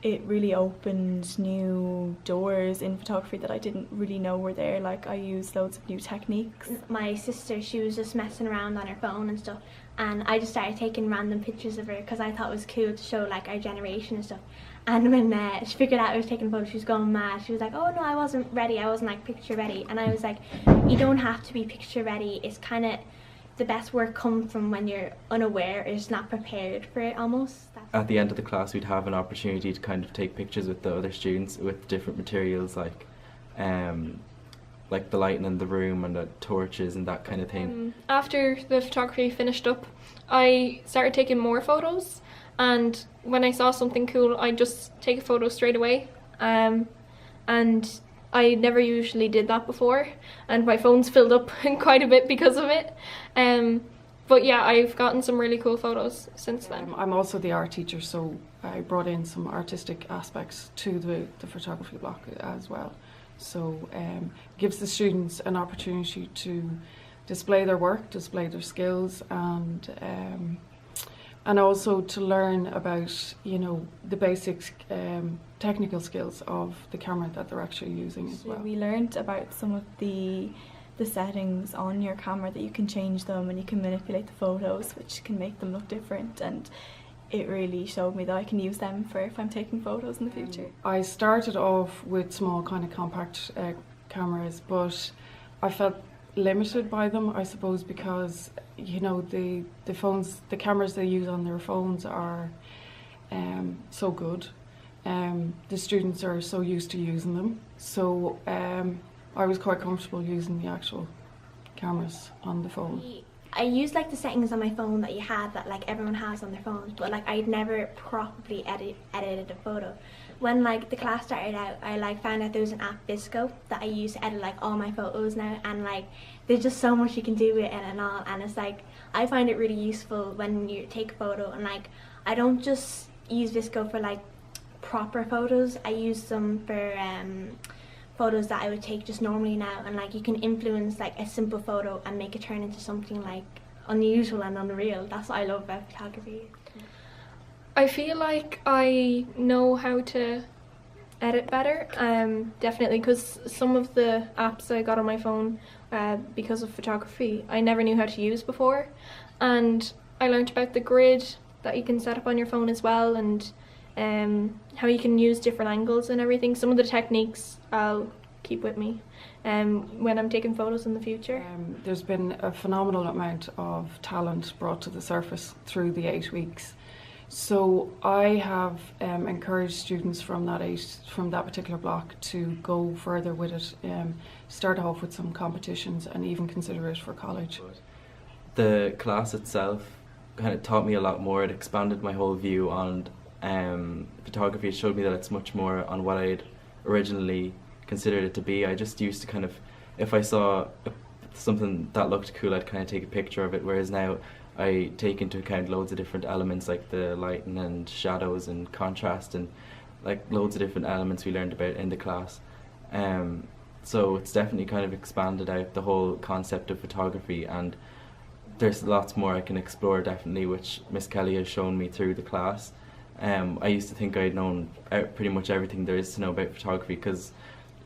it really opened new doors in photography that I didn't really know were there. Like I used loads of new techniques. My sister, she was just messing around on her phone and stuff, and I just started taking random pictures of her because I thought it was cool to show like our generation and stuff. And when she figured out I was taking photos, she was going mad. She was like, oh no, I wasn't ready, I wasn't like picture ready. And I was like, you don't have to be picture ready. It's kind of, the best work comes from when you're unaware or just not prepared for it almost. At the end of the class we'd have an opportunity to kind of take pictures with the other students with different materials like the lighting in the room and the torches and that kind of thing. After the photography finished up, I started taking more photos, and when I saw something cool I'd just take a photo straight away, and I never usually did that before, and my phone's filled up quite a bit because of it. But yeah, I've gotten some really cool photos since then. I'm also the art teacher, so I brought in some artistic aspects to the photography block as well. So gives the students an opportunity to display their work, display their skills, and also to learn about, you know, the basic technical skills of the camera that they're actually using as well. We learned about some of the settings on your camera, that you can change them and you can manipulate the photos, which can make them look different, and it really showed me that I can use them for if I'm taking photos in the future. I started off with small kind of compact cameras, but I felt limited by them, I suppose, because, you know, the cameras they use on their phones are so good. The students are so used to using them, so I was quite comfortable using the actual cameras on the phone. I used like the settings on my phone that you had, that like everyone has on their phones, but like I'd never properly edited a photo. When like the class started out, I like found out there was an app, Visco, that I use to edit like all my photos now, and like there's just so much you can do with it and all, and it's like I find it really useful when you take a photo, and like I don't just use Visco for like proper photos, I use them for photos that I would take just normally now, and like you can influence like a simple photo and make it turn into something like unusual and unreal. That's what I love about photography. I feel like I know how to edit better, definitely, because some of the apps I got on my phone because of photography I never knew how to use before, and I learned about the grid that you can set up on your phone as well, and how you can use different angles and everything. Some of the techniques I'll keep with me when I'm taking photos in the future. There's been a phenomenal amount of talent brought to the surface through the 8 weeks. So I have encouraged students from that particular block to go further with it, start off with some competitions and even consider it for college. The class itself kind of taught me a lot more. It expanded my whole view on photography. It showed me that it's much more on what I'd originally considered it to be. I just used to kind of, if I saw something that looked cool, I'd kind of take a picture of it, whereas now I take into account loads of different elements like the lighting and shadows and contrast and like loads of different elements we learned about in the class. So it's definitely kind of expanded out the whole concept of photography, and there's lots more I can explore definitely, which Miss Kelly has shown me through the class. I used to think I'd known pretty much everything there is to know about photography, because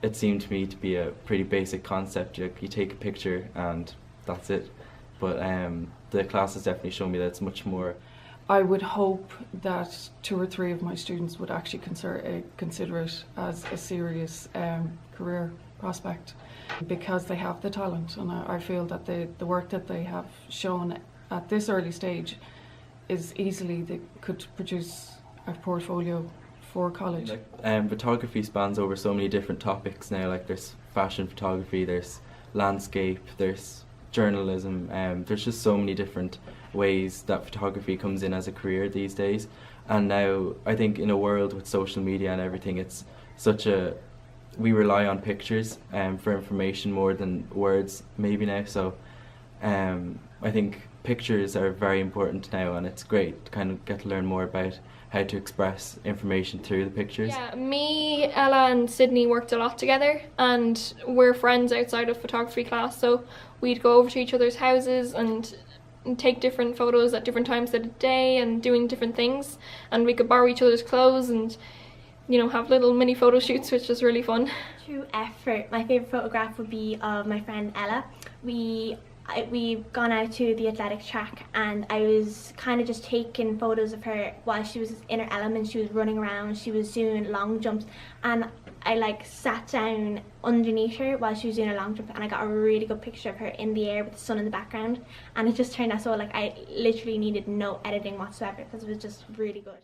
it seemed to me to be a pretty basic concept. You take a picture and that's it. But the class has definitely shown me that it's much more. I would hope that 2 or 3 of my students would actually consider it as a serious career prospect, because they have the talent, and I feel that the work that they have shown at this early stage is easily, they could produce a portfolio for college. Photography spans over so many different topics now. Like there's fashion photography, there's landscape, there's journalism. There's just so many different ways that photography comes in as a career these days. And now I think in a world with social media and everything, it's we rely on pictures for information more than words maybe now. So I think pictures are very important now, and it's great to kind of get to learn more about how to express information through the pictures. Yeah, me, Ella and Sydney worked a lot together, and we're friends outside of photography class, so we'd go over to each other's houses and take different photos at different times of the day and doing different things, and we could borrow each other's clothes, and you know, have little mini photo shoots, which is really fun. True effort. My favourite photograph would be of my friend Ella. We've gone out to the athletics track and I was kind of just taking photos of her while she was in her element. She was running around, she was doing long jumps, and I like sat down underneath her while she was doing a long jump, and I got a really good picture of her in the air with the sun in the background, and it just turned out so like I literally needed no editing whatsoever because it was just really good.